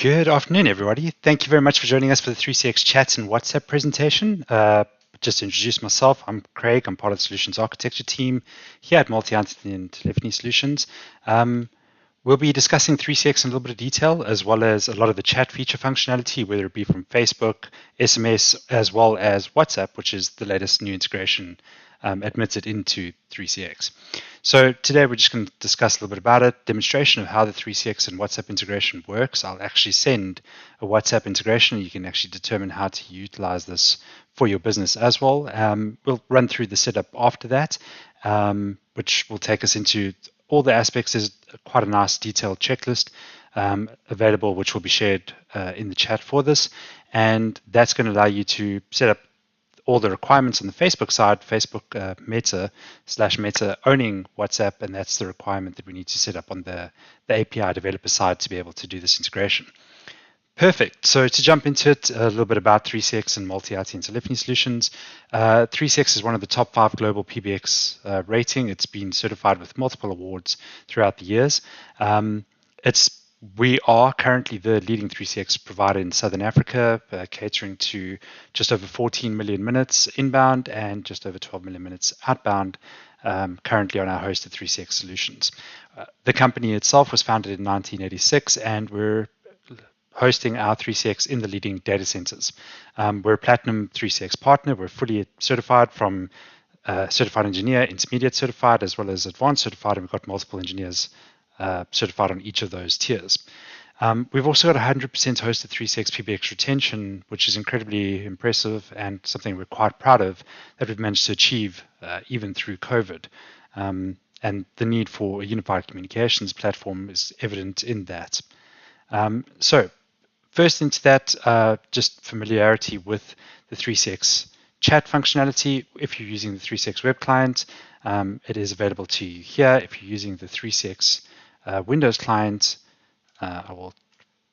Good afternoon, everybody. Thank you very much for joining us for the 3CX Chat and WhatsApp presentation. Just to introduce myself, I'm Craig. I'm part of the Solutions Architecture team here at Multi-Entity and Telephony Solutions. We'll be discussing 3CX in a little bit of detail, as well as a lot of the chat feature functionality, whether it be from Facebook, SMS, as well as WhatsApp, which is the latest new integration admitted into 3CX. So today we're just going to discuss a little bit about it, demonstration of how the 3CX and WhatsApp integration works. I'll actually send a WhatsApp integration. You can actually determine how to utilize this for your business as well. We'll run through the setup after that, which will take us into all the aspects. There's quite a nice detailed checklist available, which will be shared in the chat for this. And that's going to allow you to set up all the requirements on the Facebook side, Facebook Meta/Meta owning WhatsApp, and that's the requirement that we need to set up on the API developer side to be able to do this integration. Perfect. So to jump into it, a little bit about 3CX and multi-IT and telephony solutions. 3CX is one of the top 5 global PBX rating. It's been certified with multiple awards throughout the years. We are currently the leading 3CX provider in Southern Africa, catering to just over 14 million minutes inbound and just over 12 million minutes outbound, currently on our hosted 3CX solutions. The company itself was founded in 1986, and we're hosting our 3CX in the leading data centers. We're a Platinum 3CX partner. We're fully certified from certified engineer, intermediate certified, as well as advanced certified, and we've got multiple engineers certified on each of those tiers. We've also got 100% hosted 3CX PBX retention, which is incredibly impressive and something we're quite proud of that we've managed to achieve even through COVID. And the need for a unified communications platform is evident in that. So first into that, just familiarity with the 3CX chat functionality. If you're using the 3CX web client, it is available to you here. If you're using the 3CX Windows client, I will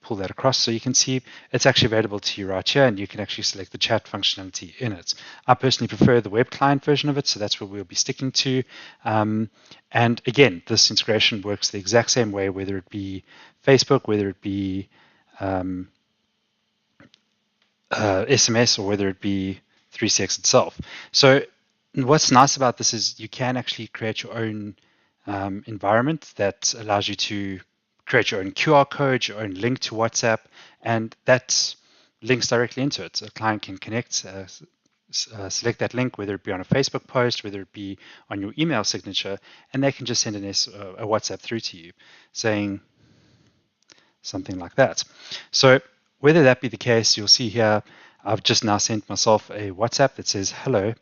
pull that across so you can see it's actually available to you right here, and you can actually select the chat functionality in it. I personally prefer the web client version of it, so that's what we'll be sticking to. And again, this integration works the exact same way, whether it be Facebook, whether it be SMS, or whether it be 3CX itself. So what's nice about this is you can actually create your own environment that allows you to create your own QR code, your own link to WhatsApp, and that links directly into it. So a client can connect, select that link, whether it be on a Facebook post, whether it be on your email signature, and they can just send a WhatsApp through to you saying something like that. So whether that be the case, you'll see here, I've just now sent myself a WhatsApp that says hello,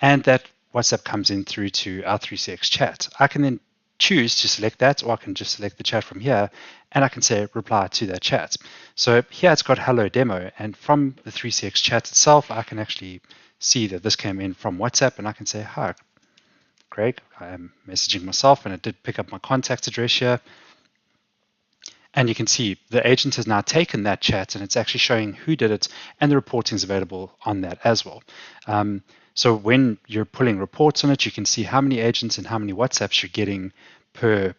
and that WhatsApp comes in through to our 3CX chat. I can then choose to select that, or I can just select the chat from here, and I can say reply to that chat. So here it's got hello demo, and from the 3CX chat itself, I can actually see that this came in from WhatsApp, and I can say, hi, Craig, I am messaging myself, and it did pick up my contact address here. And you can see the agent has now taken that chat, and it's actually showing who did it, and the reporting is available on that as well. So when you're pulling reports on it, you can see how many agents and how many WhatsApps you're getting per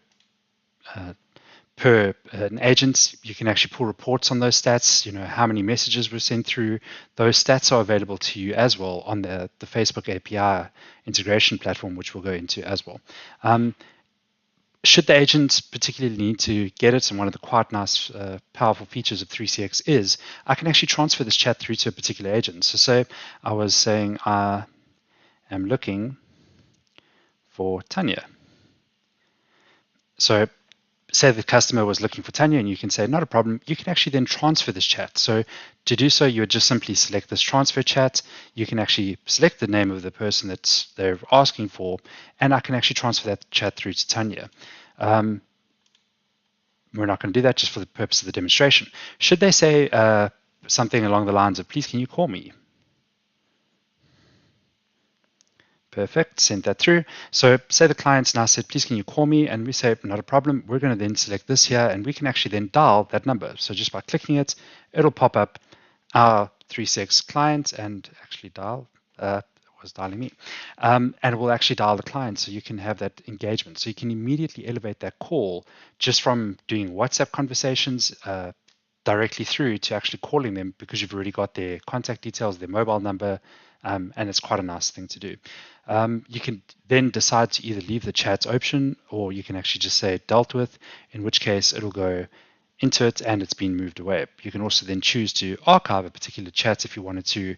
an agent. You can actually pull reports on those stats, how many messages were sent through. Those stats are available to you as well on the Facebook API integration platform, which we'll go into as well. Should the agent particularly need to get it, and one of the quite nice, powerful features of 3CX is I can actually transfer this chat through to a particular agent. So say I was saying I am looking for Tanya. So say the customer was looking for Tanya, and you can say, not a problem. You can actually then transfer this chat. So to do so, you would just simply select this transfer chat. You can actually select the name of the person that they're asking for, and I can actually transfer that chat through to Tanya. We're not going to do that just for the purpose of the demonstration. Should they say something along the lines of, please, can you call me? Perfect, sent that through. So say the client's now said, please, can you call me? And we say, not a problem. We're going to then select this here, and we can actually then dial that number. So just by clicking it, it'll pop up our 3CX client and actually dial, was dialing me, and it will actually dial the client, so you can have that engagement. So you can immediately elevate that call just from doing WhatsApp conversations, directly through to actually calling them because you've already got their contact details, their mobile number, and it's quite a nice thing to do. You can then decide to either leave the chat option, or you can actually just say dealt with, in which case it'll go into it and it's been moved away. You can also then choose to archive a particular chat if you wanted to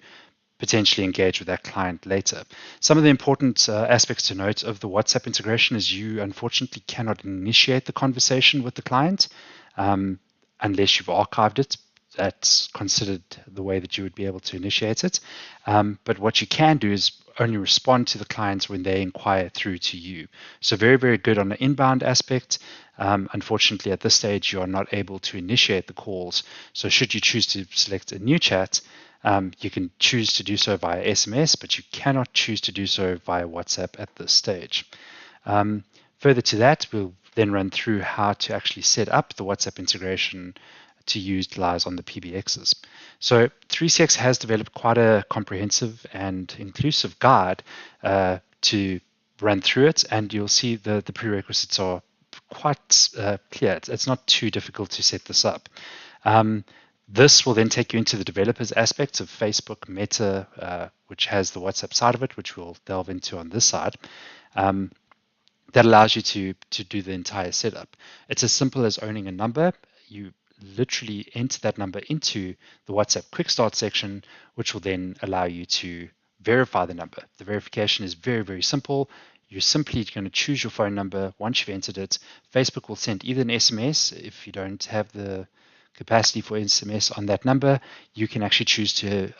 potentially engage with that client later. Some of the important aspects to note of the WhatsApp integration is you unfortunately cannot initiate the conversation with the client unless you've archived it. That's considered the way that you would be able to initiate it. But what you can do is only respond to the clients when they inquire through to you. So very, very good on the inbound aspect. Unfortunately, at this stage, you are not able to initiate the calls. So should you choose to select a new chat, you can choose to do so via SMS, but you cannot choose to do so via WhatsApp at this stage. Further to that, we'll then run through how to actually set up the WhatsApp integration to utilize on the PBXs. So 3CX has developed quite a comprehensive and inclusive guide to run through it, and you'll see the prerequisites are quite clear. It's not too difficult to set this up. This will then take you into the developers aspects of Facebook, Meta, which has the WhatsApp side of it, which we'll delve into on this side. That allows you to do the entire setup. It's as simple as owning a number. You literally enter that number into the WhatsApp Quick Start section, which will then allow you to verify the number. The verification is very, very simple. You're simply going to choose your phone number. Once you've entered it, Facebook will send either an SMS. If you don't have the capacity for SMS on that number, you can actually choose to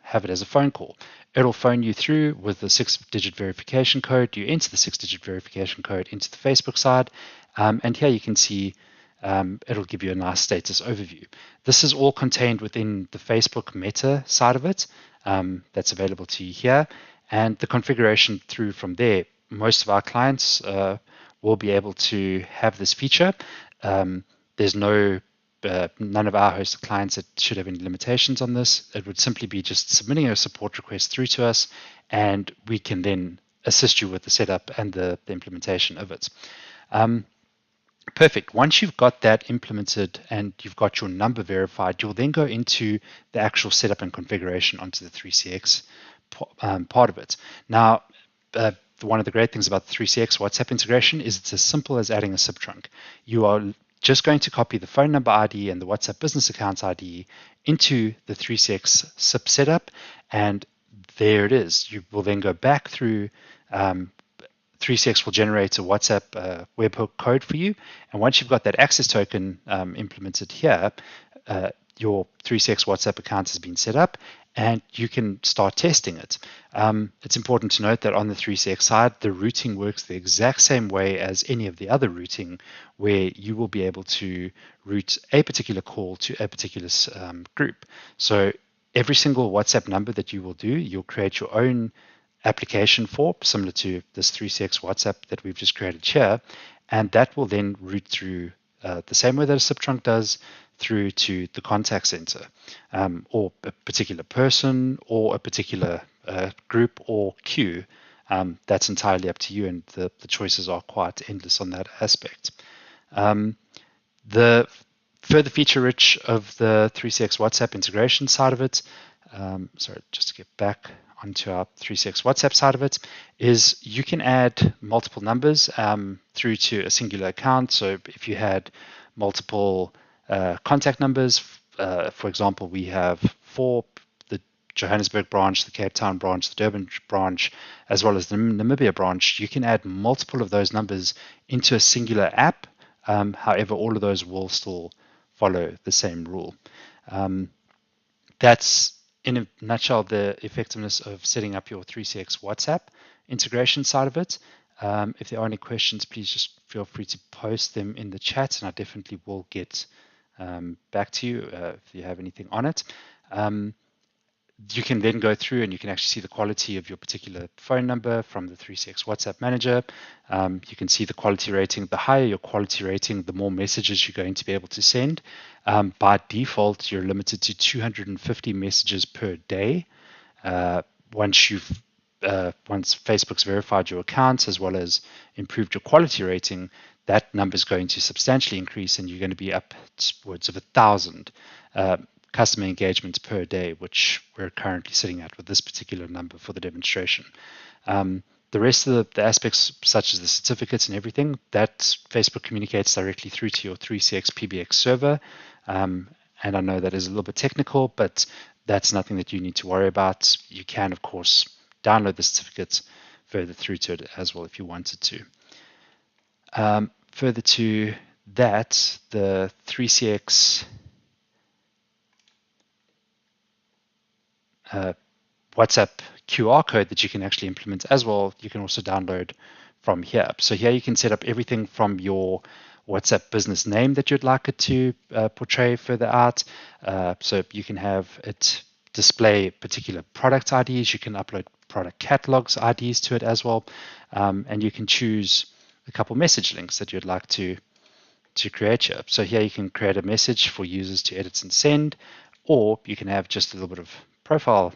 have it as a phone call. It'll phone you through with the 6-digit verification code. You enter the 6-digit verification code into the Facebook side, and here you can see it'll give you a nice status overview. This is all contained within the Facebook Meta side of it. That's available to you here, and the configuration through from there. Most of our clients will be able to have this feature. There's none of our hosted clients that should have any limitations on this. It would simply be just submitting a support request through to us, and we can then assist you with the setup and the implementation of it. Perfect. Once you've got that implemented and you've got your number verified, you'll then go into the actual setup and configuration onto the 3CX part of it. Now, one of the great things about the 3CX WhatsApp integration is it's as simple as adding a SIP trunk. You are just going to copy the phone number ID and the WhatsApp business account ID into the 3CX SIP setup, and there it is. You will then go back through 3CX will generate a WhatsApp webhook code for you, and once you've got that access token implemented here, your 3CX WhatsApp account has been set up, and you can start testing it. It's important to note that on the 3CX side, the routing works the exact same way as any of the other routing, where you will be able to route a particular call to a particular group. So every single WhatsApp number that you will do, you'll create your own application for, similar to this 3CX WhatsApp that we've just created here, and that will then route through the same way that a SIP trunk does, through to the contact center, or a particular person, or a particular group or queue. That's entirely up to you, and the choices are quite endless on that aspect. The further feature rich of the 3CX WhatsApp integration side of it, sorry, just to get back onto our 3CX WhatsApp side of it, is you can add multiple numbers through to a singular account. So if you had multiple contact numbers, for example, we have for the Johannesburg branch, the Cape Town branch, the Durban branch, as well as the Namibia branch, you can add multiple of those numbers into a singular app. However, all of those will still follow the same rule. That's, in a nutshell, the effectiveness of setting up your 3CX WhatsApp integration side of it. If there are any questions, please just feel free to post them in the chat, and I definitely will get back to you if you have anything on it. You can then go through and you can actually see the quality of your particular phone number from the 3CX WhatsApp manager. You can see the quality rating. The higher your quality rating, the more messages you're going to be able to send. By default, you're limited to 250 messages per day. Once Facebook's verified your accounts as well as improved your quality rating, that number is going to substantially increase, and you're going to be upwards of 1,000 customer engagements per day, which we're currently sitting at with this particular number for the demonstration. The rest of the aspects, such as the certificates and everything, that Facebook communicates directly through to your 3CX PBX server. And I know that is a little bit technical, but that's nothing that you need to worry about. You can, of course, download the certificates further through to it as well if you wanted to. Further to that, the 3CX WhatsApp QR code that you can actually implement as well, you can also download from here. So here you can set up everything from your WhatsApp business name that you'd like it to portray further out. So you can have it display particular product IDs. You can upload product catalogs IDs to it as well. And you can choose a couple message links that you'd like to create here. So here you can create a message for users to edit and send, or you can have just a little bit of profile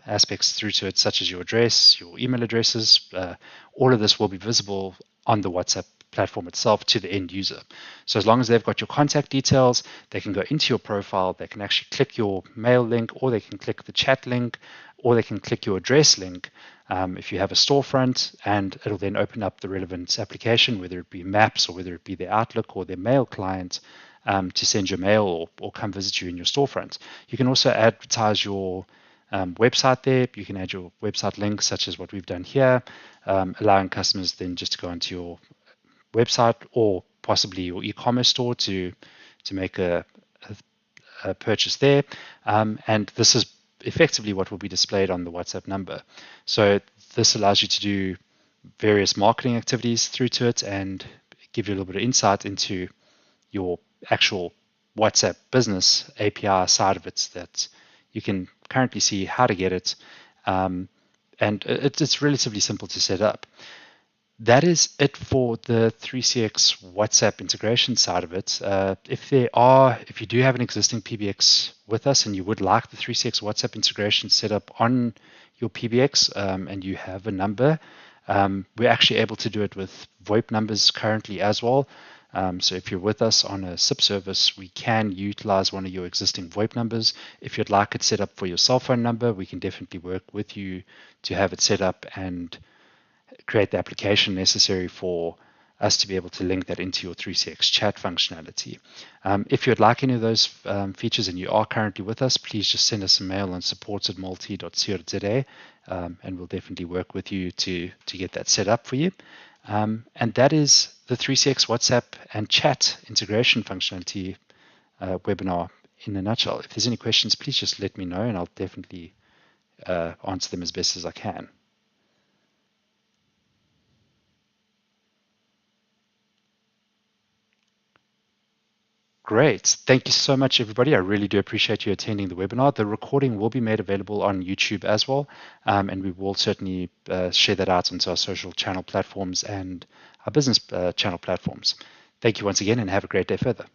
aspects through to it, such as your address, your email addresses. All of this will be visible on the WhatsApp platform itself to the end user. So as long as they've got your contact details, they can go into your profile, they can actually click your mail link, or they can click the chat link, or they can click your address link if you have a storefront, and it'll then open up the relevant application, whether it be Maps or whether it be their Outlook or their mail client, to send your mail or come visit you in your storefront. You can also advertise your website there. You can add your website links, such as what we've done here, allowing customers then just to go onto your website or possibly your e-commerce store to make a purchase there. And this is effectively what will be displayed on the WhatsApp number. So this allows you to do various marketing activities through to it and give you a little bit of insight into your actual WhatsApp business API side of it, that you can currently see how to get it. And it's relatively simple to set up. That is it for the 3CX WhatsApp integration side of it. If you do have an existing PBX with us and you would like the 3CX WhatsApp integration set up on your PBX, and you have a number, we're actually able to do it with VoIP numbers currently as well. So if you're with us on a SIP service, we can utilize one of your existing VoIP numbers. If you'd like it set up for your cell phone number, we can definitely work with you to have it set up and create the application necessary for us to be able to link that into your 3CX chat functionality. If you'd like any of those features and you are currently with us, please just send us a mail on support@multi.co.za, and we'll definitely work with you to get that set up for you. And that is the 3CX WhatsApp and chat integration functionality webinar in a nutshell. If there's any questions, please just let me know and I'll definitely answer them as best as I can. Great. Thank you so much, everybody. I really do appreciate you attending the webinar. The recording will be made available on YouTube as well, and we will certainly share that out onto our social channel platforms and our business channel platforms. Thank you once again, and have a great day further.